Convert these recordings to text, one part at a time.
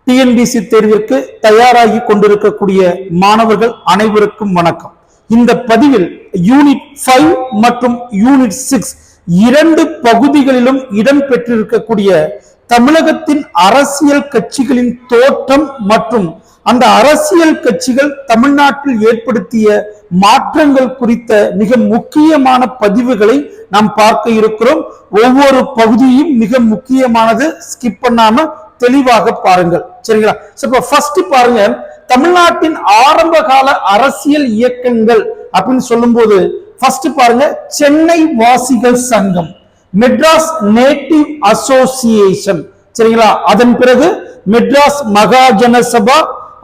TNPSC தேர்விற்கு தயாராகி கொண்டிருக்கக்கூடிய மாணவர்கள் அனைவருக்கும் வணக்கம். இந்த பதிவில் யூனிட் 5 மற்றும் யூனிட் 6 இரண்டு பகுதிகளிலும் இடம்பெற்றிருக்கக்கூடிய தமிழகத்தின் அரசியல் கட்சிகளின் தோற்றம் மற்றும் அந்த அரசியல் கட்சிகள் தமிழ்நாட்டில் ஏற்படுத்திய மாற்றங்கள் குறித்த மிக முக்கியமான பதிவுகளை நாம் பார்க்க இருக்கிறோம். ஒவ்வொரு பகுதியும் மிக முக்கியமானது, ஸ்கிப் பண்ணாம தெளிவாக பாருங்கள். சரிங்களா? இப்ப ஃபர்ஸ்ட் பாருங்க, தமிழ்நாட்டின் ஆரம்ப கால அரசியல் இயக்கங்கள் அப்படின்னு சொல்லும் போது ஃபர்ஸ்ட் பாருங்க, சென்னை வாசிகள் சங்கம், மெட்ராஸ் நேட்டிவ் அசோசியேஷன். சரிங்களா? அதன் பிறகு மெட்ராஸ் மகாஜன சபா,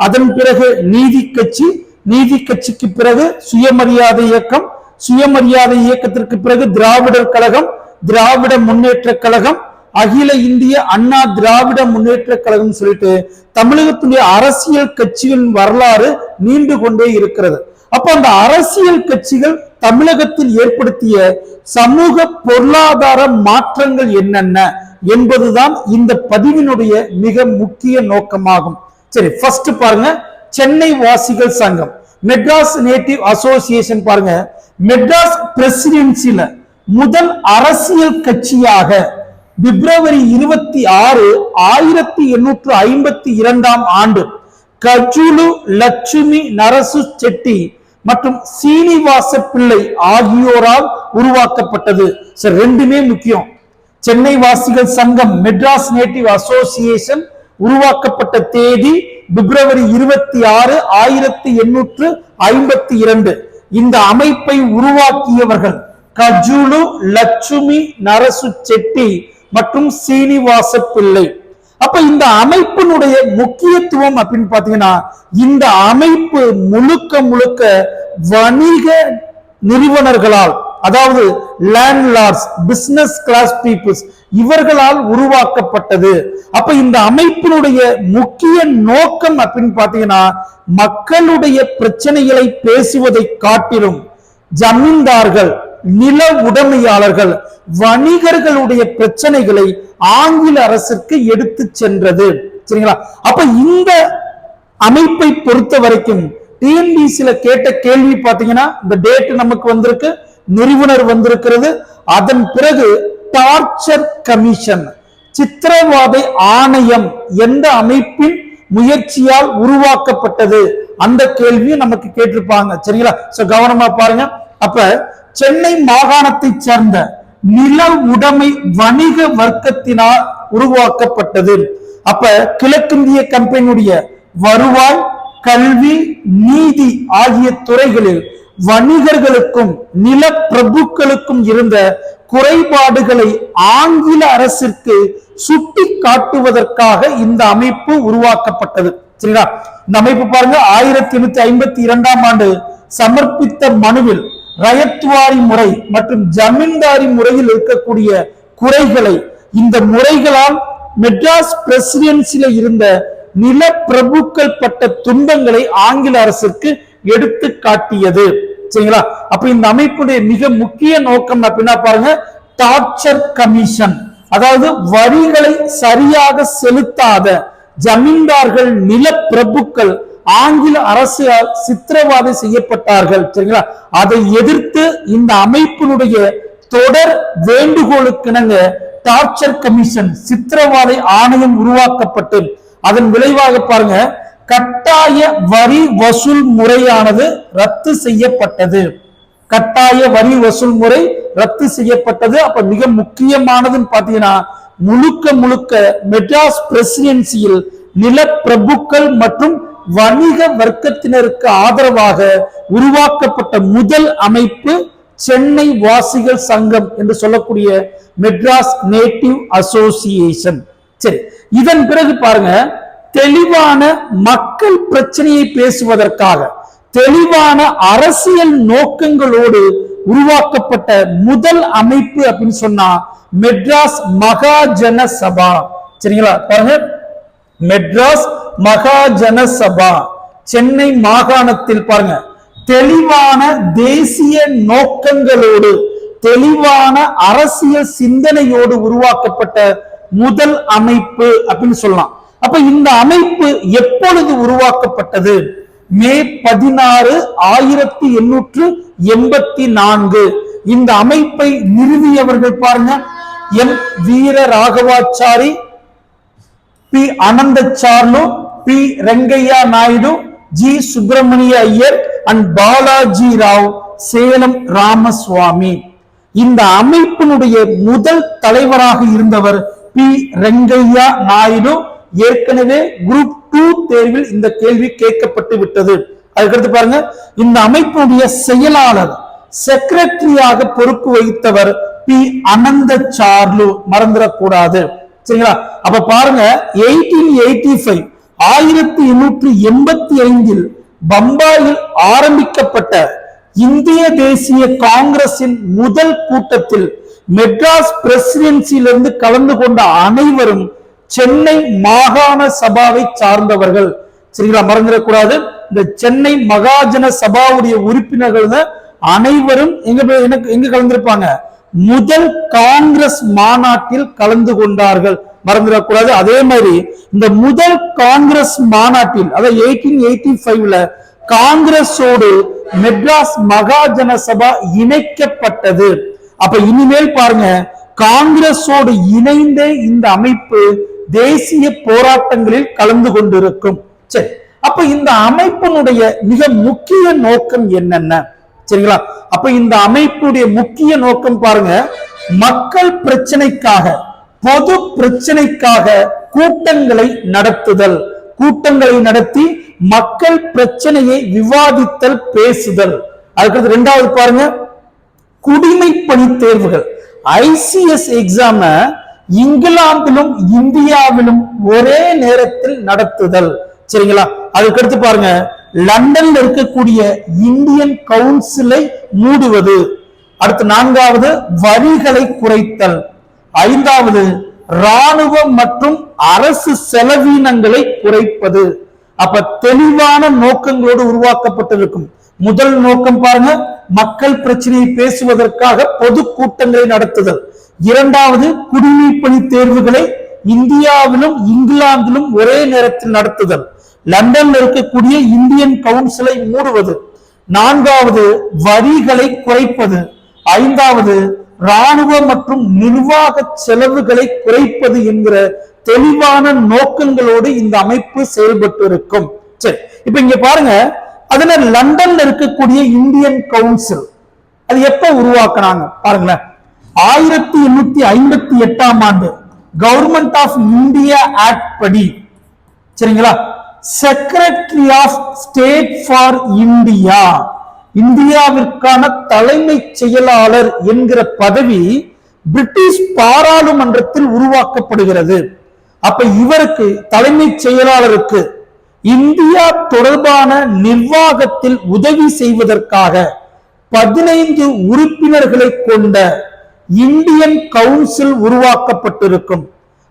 அதன் பிறகு நீதி கட்சி, நீதி கட்சிக்கு பிறகு சுயமரியாதை இயக்கம், சுயமரியாதை இயக்கத்திற்கு பிறகு திராவிடர் கழகம், திராவிட முன்னேற்ற கழகம், அகில இந்திய அண்ணா திராவிட முன்னேற்ற கழகம் சொல்லிட்டு தமிழகத்துடைய அரசியல் கட்சிகளின் வரலாறு நீண்டு கொண்டே இருக்கிறது. அப்ப அந்த அரசியல் கட்சிகள் தமிழகத்தில் ஏற்படுத்திய சமூக பொருளாதார மாற்றங்கள் என்னென்ன என்பதுதான் இந்த பதிவினுடைய மிக முக்கிய நோக்கமாகும். சரி, ஃபர்ஸ்ட் பாருங்க, சென்னை வாசிகள் சங்கம், மெட்ராஸ் நேட்டிவ் அசோசியேஷன். பாருங்க, மெட்ராஸ் பிரசிடென்சில முதல் அரசியல் கட்சியாக பிப்ரவரி 26, 1852 ஆண்டு கஜுலு லட்சுமி நரசு செட்டி மற்றும் சீனிவாச பிள்ளை ஆகியோரால் உருவாக்கப்பட்டது. சரி, ரெண்டுமே முக்கியம். சென்னை வாசிகள் சங்கம் மெட்ராஸ் நேட்டிவ் அசோசியேஷன் உருவாக்கப்பட்ட தேதி பிப்ரவரி 26, 1852. இந்த அமைப்பை உருவாக்கியவர்கள் கஜுலு லட்சுமி நரசு செட்டி மற்றும் சீனிவாச பிள்ளை. அப்ப இந்த அமைப்பினுடைய முக்கியத்துவம் அப்படின்னு பாத்தீங்கன்னா, இந்த அமைப்பு முழுக்க முழுக்க வணிக நிறுவனர்களால், அதாவது லேண்ட்லார்ட்ஸ், பிசினஸ் கிளாஸ் பீப்புள்ஸ், இவர்களால் உருவாக்கப்பட்டது. அப்ப இந்த அமைப்பினுடைய முக்கிய நோக்கம் அப்படின்னு பாத்தீங்கன்னா, மக்களுடைய பிரச்சனைகளை பேசுவதை காட்டிலும் ஜமீன்தார்கள், நில உடைமையாளர்கள், வணிகர்களுடைய பிரச்சனைகளை ஆங்கில அரசுக்கு எடுத்து சென்றது. சரிங்களா? அப்ப இந்த அமைப்பை பொறுத்த வரைக்கும் டிஎன்பிசில கேட்ட கேள்வி பாத்தீங்கன்னா, இந்த டேட் நமக்கு வந்திருக்கு, நிறுவனர் வந்திருக்கிறது, அதன் பிறகு டார்ச்சர் கமிஷன், சித்திரவாதை ஆணையம் எந்த அமைப்பின் முயற்சியால் உருவாக்கப்பட்டது, அந்த கேள்வியும் நமக்கு கேட்டிருப்பாங்க. சரிங்களா? சோ கவனமா பாருங்க. அப்ப சென்னை மாகாணத்தை சேர்ந்த நில உடைமை வணிக வர்க்கத்தினால் உருவாக்கப்பட்டது. அப்ப கிழக்கிந்திய கம்பெனியுடைய வருவாய், கல்வி, நீதி ஆகிய துறைகளில் வணிகர்களுக்கும் நில பிரபுக்களுக்கும் இருந்த குறைபாடுகளை ஆங்கில அரசிற்கு சுட்டி காட்டுவதற்காக இந்த அமைப்பு உருவாக்கப்பட்டது. சரிங்களா? இந்த அமைப்பு பாருங்க, 1852 ஆண்டு சமர்ப்பித்த மனுவில் ரயத்வாரி முறை மற்றும் ஜமீன்தாரி முறையில் இருக்கக்கூடிய குறைகளை, இந்த முறைகளால் மெட்ராஸ் பிரசிடென்சில இருந்த நில பிரபுக்கள் பட்ட துன்பங்களை ஆங்கில அரசிற்கு எடுத்து காட்டியது. சரிங்களா? அப்ப இந்த அமைப்புடைய மிக முக்கிய நோக்கம் அப்படின்னா பாருங்க, டார்ச்சர் கமிஷன், அதாவது வரிகளை சரியாக செலுத்தாத ஜமீன்தார்கள், நில பிரபுக்கள் ஆங்கில அரசால் சித்திரவாதை செய்யப்பட்டார்கள். சரிங்களா? அதை எதிர்த்து இந்த அமைப்பினுடைய தொடர் வேண்டுகோளுக்கிணங்க டார்ச்சர் கமிஷன், சித்திரவாதை ஆணையம் உருவாக்கப்பட்டு அதன் விளைவாக பாருங்க, கட்டாய வரி வசூல் முறையானது ரத்து செய்யப்பட்டது. கட்டாய வரி வசூல் முறை ரத்து செய்யப்பட்டது. அப்ப மிக முக்கியமானதுன்னு பாத்தீங்கன்னா, முழுக்க முழுக்க மெட்ராஸ் பிரசிடென்சியில் நில பிரபுக்கள் மற்றும் வணிக வர்க்கத்தினருக்கு ஆதரவாக உருவாக்கப்பட்ட முதல் அமைப்பு சென்னை வாசிகள் சங்கம் என்று சொல்லக்கூடிய மெட்ராஸ் நேட்டிவ் அசோசியேஷன். சரி, இதன் பிறகு பாருங்க, தெளிவான மக்கள் பிரச்சனையை பேசுவதற்காக தெளிவான அரசியல் நோக்கங்களோடு உருவாக்கப்பட்ட முதல் அமைப்பு அப்படின்னு சொன்னா மெட்ராஸ் மகாஜன சபா. சரிங்களா? பாருங்க, மெட்ராஸ் மகாஜன சபா சென்னை மாகாணத்தில் பாருங்க, தெளிவான தேசிய நோக்கங்களோடு தெளிவான அரசியல் சிந்தனையோடு உருவாக்கப்பட்ட முதல் அமைப்பு அப்படின்னு சொல்லலாம். அப்ப இந்த அமைப்பு எப்பொழுது உருவாக்கப்பட்டது? மே 16, 1884. இந்த அமைப்பை நிறுவியவர்கள் பாருங்க, M Veera Raghavachari, P Anandacharlu, P Rangaiah Naidu, G Subramania Iyer and Balaji Rao, Salem Ramaswamy. இந்த அமைப்பினுடைய முதல் தலைவராக இருந்தவர் பி ரெங்கையா நாயுடு. ஏற்கனவே குரூப் 2 தேர்வில் இந்த கேள்வி கேட்கப்பட்டு விட்டது. அதுக்கடுத்து பாருங்க, இந்த அமைப்பினுடைய செயலாளர் செக்ரட்டரியாக பொறுப்பு வகித்தவர் பி அனந்தச்சார்லு. மறந்துடக்கூடாது, சரிங்களா? அப்ப பாருங்க, 1885 பம்பாயில் ஆரம்பிக்கப்பட்ட இந்திய தேசிய காங்கிரசின் முதல் கூட்டத்தில் மெட்ராஸ் பிரசிடென்சியிலிருந்து கலந்து கொண்ட அனைவரும் சென்னை மாகாண சபாவை சார்ந்தவர்கள். சரிங்களா? மறந்துடக்கூடாது. இந்த சென்னை மகாஜன சபாவுடைய உறுப்பினர்கள் அனைவரும் எங்க கலந்திருப்பாங்க? முதல் காங்கிரஸ் மாநாட்டில் கலந்து கொண்டார்கள். மறந்துடக்கூடாது. அதே மாதிரி இந்த முதல் காங்கிரஸ் மாநாட்டில், அதாவது 1885ல காங்கிரஸோடு மெட்ராஸ் மகாஜன சபா இணைக்கப்பட்டது. அப்ப இனிமேல் பாருங்க, காங்கிரஸோடு இணைந்த இந்த அமைப்பு தேசிய போராட்டங்களில் கலந்து கொண்டிருக்கும். சரி, அப்ப இந்த அமைப்பினுடைய மிக முக்கிய நோக்கம் என்னென்ன? சரிங்களா? அப்ப இந்த அமைப்புடைய முக்கிய நோக்கம் பாருங்க, மக்கள் பிரச்சனைக்காக, பொது பிரச்சனைக்காக கூட்டங்களை நடத்துதல், கூட்டங்களை நடத்தி மக்கள் பிரச்சனையை விவாதித்தல், பேசுதல். அதுக்கு இரண்டாவது பாருங்க, குடிமை பணி தேர்வுகள். ICS எக்ஸாம இங்கிலாந்திலும் இந்தியாவிலும் ஒரே நேரத்தில் நடத்துதல். சரிங்களா? அதுக்கடுத்து பாருங்க, லண்டன்ல இருக்கக்கூடிய இந்தியன் கவுன்சிலை மூடுவது. அடுத்து நான்காவது, வரிகளை குறைத்தல். ஐந்தாவது, ராணுவம் மற்றும் அரசு செலவீனங்களை குறைப்பது. அப்ப தெளிவான நோக்கங்களோடு உருவாக்கப்பட்டிருக்கும். முதல் நோக்கம் பாருங்க, மக்கள் பிரச்சனையை பேசுவதற்காக பொது கூட்டங்களை நடத்துதல். இரண்டாவது, குடிமை பணி தேர்வுகளை இந்தியாவிலும் இங்கிலாந்திலும் ஒரே நேரத்தில் நடத்துதல். லண்டன்ல இருக்கக்கூடிய இந்தியன் கவுன்சிலை மூடுவது. நான்காவது, வரிகளை குறைப்பது. ஐந்தாவது, ராணுவ மற்றும் நிர்வாக செலவுகளை குறைப்பது என்கிற தெளிவான நோக்கங்களோடு இந்த அமைப்பு செயல்பட்டு இருக்கும். சரி, இப்ப இங்க பாருங்க, அதனால லண்டன்ல இருக்கக்கூடிய இந்தியன் கவுன்சில் அது எப்ப உருவாக்குனாங்க பாருங்களேன். 1858 ஆண்டு கவர்மெண்ட் ஆஃப் இந்தியா ஆக்ட் படி, சரிங்களா, secretary of state for India, இந்தியாவிற்கான தலைமை செயலாளர் என்கிற பதவி பிரிட்டிஷ் பாராளுமன்றத்தில் உருவாக்கப்படுகிறது. அப்ப இவருக்கு, தலைமை செயலாளருக்கு, இந்தியா தொடர்பான நிர்வாகத்தில் உதவி செய்வதற்காக 15 உறுப்பினர்களை கொண்ட இந்தியன் கவுன்சில் உருவாக்கப்பட்டிருக்கும்.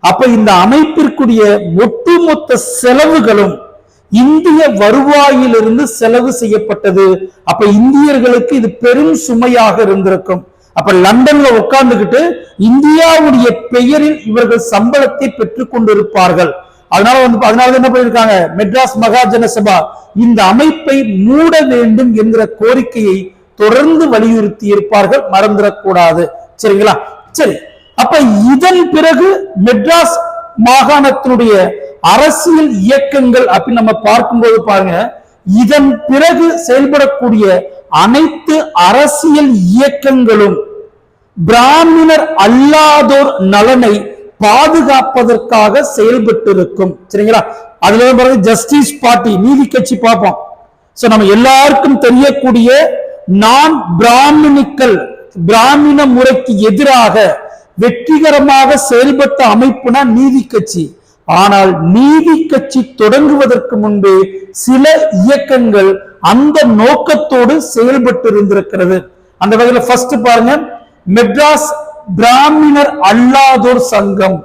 அப்ப இந்த அமைப்பிற்குரிய ஒட்டுமொத்த செலவுகளும் இந்திய வருவாயிலிருந்து செலவு செய்யப்பட்டது. அப்ப இந்தியர்களுக்கு இது பெரும் சுமையாக இருந்திருக்கும். அப்ப லண்டன்ல உட்கார்ந்துகிட்டு இந்தியாவுடைய பெயரில் இவர்கள் சம்பளத்தை பெற்றுக் கொண்டிருப்பார்கள். அதனால என்ன பண்ணிருக்காங்க, மெட்ராஸ் மகாஜன சபா இந்த அமைப்பை மூட வேண்டும் என்கிற கோரிக்கையை தொடர்ந்து வலியுறுத்தி இருப்பார்கள். மறந்துடக்கூடாது. சரிங்களா? சரி, அப்ப இதன் பிறகு மெட்ராஸ் மாகாணத்தினுடைய அரசியல் இயக்கங்கள் அப்படின்னு நம்ம பார்க்கும்போது பாருங்க, இதன் பிறகு செயல்படக்கூடிய அனைத்து அரசியல் இயக்கங்களும் பிராமணர் அல்லாதோர் நலனை பாதுகாப்பதற்காக செயல்பட்டு இருக்கும். சரிங்களா? அதுல பாருங்க, ஜஸ்டிஸ் பார்ட்டி, நீதி கட்சி பார்ப்போம். சோ நம்ம எல்லாருக்கும் தெரியக்கூடிய நான் பிராமணிக்கல், பிராமண முறைக்கு எதிராக வெற்றிகரமாக செயல்பட்ட அமைப்புனா நீதி கட்சி. ஆனால் நீதி கட்சி தொடங்குவதற்கு முன்பே சில இயக்கங்கள் அந்த நோக்கத்தோடு செயல்பட்டு இருந்திருக்கிறது. அந்த வகையில் ஃபர்ஸ்ட் பாருங்க, மெட்ராஸ் பிராமணர் அல்லாதோர் சங்கம்,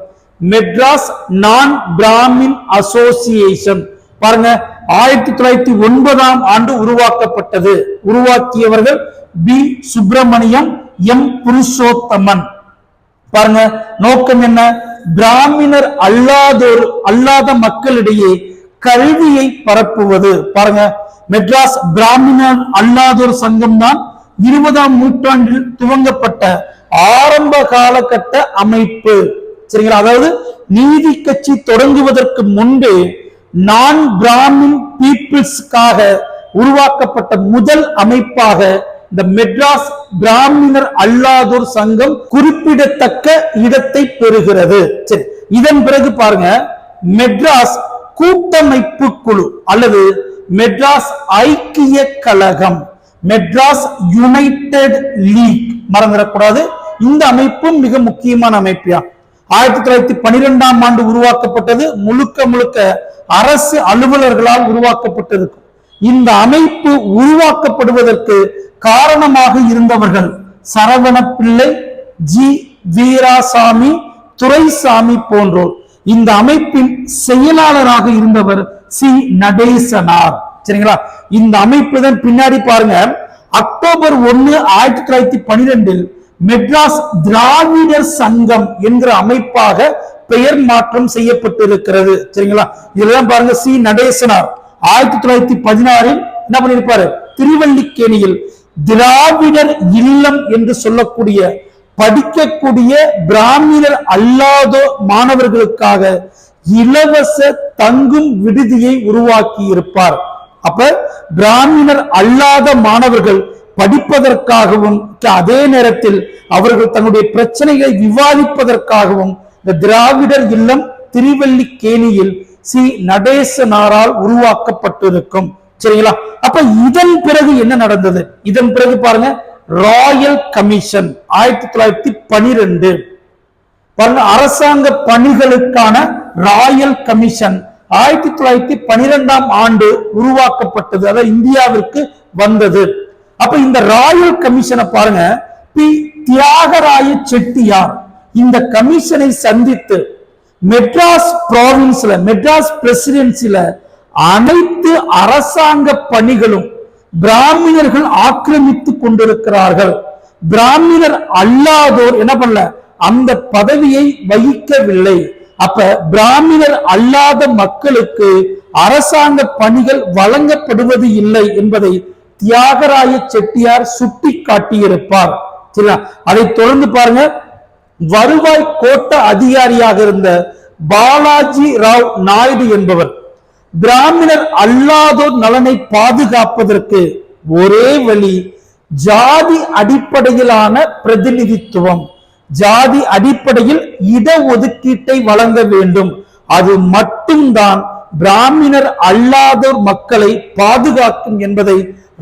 மெட்ராஸ் நான் பிராமின் அசோசியேஷன் பாருங்க, 1909 ஆண்டு உருவாக்கப்பட்டது. உருவாக்கியவர்கள் பி சுப்பிரமணியம், எம் புருஷோத்தமன். பாருங்க, நோக்கம் என்ன? பிராமணர் அல்லாத மக்களிடையே கல்வியை பரப்புவது. பாருங்க, மெட்ராஸ் பிராமணர் அல்லாதோர் சங்கம் தான் 20ஆம் நூற்றாண்டில் துவங்கப்பட்ட ஆரம்ப காலகட்ட அமைப்பு. சரிங்களா? அதாவது நீதி கட்சி தொடங்குவதற்கு முன்பே நான் பிராமின் பீப்புள்ஸ்க்காக உருவாக்கப்பட்ட முதல் அமைப்பாக இந்த மெட்ராஸ் பிராமணர் அல்லாதோர் சங்கம் குறிப்பிடத்தக்க இடத்தை பெறுகிறது. சரி, இதன் பிறகு பாருங்க, மெட்ராஸ் கூட்டமைப்பு குழு அல்லது மெட்ராஸ் ஐக்கிய கழகம், மெட்ராஸ் யுனைடெட் லீக், மறந்துடக்கூடாது. இந்த அமைப்பும் மிக முக்கியமான அமைப்பியா. 1912ஆம் ஆண்டு உருவாக்கப்பட்டது. முழுக்க அரசு அலுவலர்களால் உருவாக்கப்பட்டது. இந்த அமைப்பு உருவாக்கப்படுவதற்கு காரணமாக இருந்தவர்கள் சரவண பிள்ளை, ஜி வீராசாமி, துரைசாமி போன்றோர். இந்த அமைப்பின் செயலாளராக இருந்தவர் சி நடேசனார். சரிங்களா? இந்த அமைப்பு தான் பின்னாடி பாருங்க, அக்டோபர் 1, 1912 மெட்ராஸ் திராவிடர் சங்கம் என்கிற அமைப்பாக பெயர் மாற்றம் செய்யப்பட்டிருக்கிறது. சரிங்களா? இதெல்லாம் பாருங்க, சி நடேசனார் 1916 என்ன பண்ணிருப்பாரு, திருவல்லிக்கேணியில் திராவிடர் இல்லம் என்று சொல்லக்கூடிய படிக்கக்கூடிய பிராமணர் அல்லாத மாணவர்களுக்காக இலவச தங்கும் விடுதியை உருவாக்கி இருப்பார். அப்ப பிராமணர் அல்லாத மாணவர்கள் படிப்பதற்காகவும் அதே நேரத்தில் அவர்கள் தன்னுடைய பிரச்சனைகளை விவாதிப்பதற்காகவும் இந்த திராவிடர் இல்லம் திருவல்லிக்கேணியில் சி நடேசனாரால் உருவாக்கப்பட்டிருக்கும். சரிங்களா? அப்ப இதன் பிறகு என்ன நடந்தது? இதன் பிறகு பாருங்க, ராயல் கமிஷன் 1912 பாருங்க, அரசாங்க பணிகளுக்கான ராயல் கமிஷன் 1912ஆம் ஆண்டு உருவாக்கப்பட்டது. அதாவது இந்தியாவிற்கு வந்தது. அப்ப இந்த ராயல் கமிஷனை பாருங்க, பி தியாகராய செட்டியார் இந்த கமிஷனை சந்தித்து மெட்ராஸ் ப்ராவின்ஸ்ல, மெட்ராஸ் பிரசிடென்சில அனைத்து அரசாங்க பணிகளும் பிராமணர்கள் ஆக்கிரமித்துக் கொண்டிருக்கிறார்கள், பிராமணர் அல்லாதோர் என்ன பண்ணல, அந்த பதவியை வகிக்கவில்லை. அப்ப பிராமணர் அல்லாத மக்களுக்கு அரசாங்க பணிகள் வழங்கப்படுவது இல்லை என்பதை தியாகராய செட்டியார் சுட்டி காட்டியிருப்பார். சரிங்களா? அதை தொடர்ந்து பாருங்க, வருவாய் கோட்ட அதிகாரியாக இருந்த பாலாஜி ராவ் நாயுடு என்பவர் பிராமணர் அல்லாதோர் நலனை பாதுகாப்பதற்கு ஒரே வழி ஜாதி அடிப்படையிலான பிரதிநிதித்துவம், ஜாதி அடிப்படையில் இடஒதுக்கீட்டை வழங்க வேண்டும், அது மட்டும்தான் பிராமணர் அல்லாதோர் மக்களை பாதுகாக்கும் என்பதை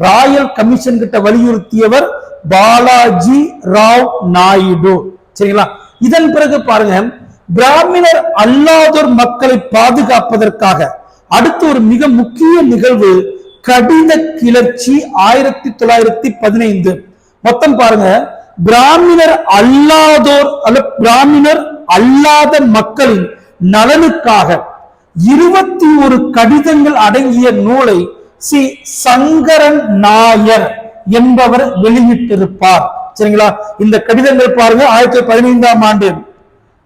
ராயல் கமிஷன் கிட்ட வலியுறுத்தியவர் பாலாஜி ராவ் நாயுடு. சரிங்களா? இதன் பிறகு பாருங்க, பிராமணர் அல்லாதோர் மக்களை பாதுகாப்பதற்காக அடுத்து ஒரு மிக முக்கிய நிகழ்வு கடித கிளர்ச்சி 1915. மொத்தம் பாருங்க, பிராமணர் அல்லாதோர் பிராமணர் அல்லாத மக்களின் நலனுக்காக 21 கடிதங்கள் அடங்கிய நூலை சி சங்கரன் நாயர் என்பவர் வெளியிட்டிருப்பார். சரிங்களா? இந்த கடிதங்கள் பாருங்க 1915ஆம் ஆண்டு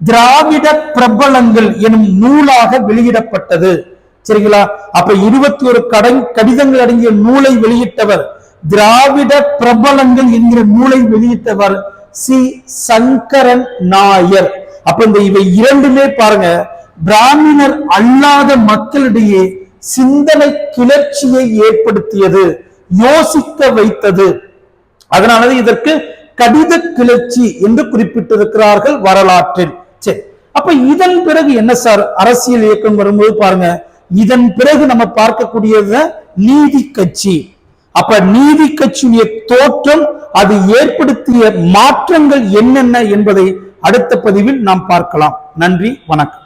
திராவிட பிரபலங்கள் எனும் நூலாக வெளியிடப்பட்டது. சரிங்களா? அப்ப 21 கடிதங்கள் அடங்கிய நூலை வெளியிட்டவர், திராவிட பிரபலங்கள் என்கிற நூலை வெளியிட்டவர் சி சங்கரன் நாயர். அப்ப இந்த இவை இரண்டுமே பாருங்க, பிராமணர் அல்லாத மக்களிடையே சிந்தனை கிளர்ச்சியை ஏற்படுத்தியது, யோசிக்க வைத்தது. அதனாலதான் இதற்கு கடித கிளர்ச்சி என்று குறிப்பிட்டிருக்கிறார்கள் வரலாற்றில். சரி, அப்ப இதன் பிறகு என்ன சார் அரசியல் இயக்கம் வரும்போது பாருங்க, இதன் பிறகு நம்ம பார்க்கக்கூடியது நீதி கட்சி. அப்ப நீதி கட்சியுடைய தோற்றம், அது ஏற்படுத்திய மாற்றங்கள் என்னென்ன என்பதை அடுத்த பதிவில் நாம் பார்க்கலாம். நன்றி, வணக்கம்.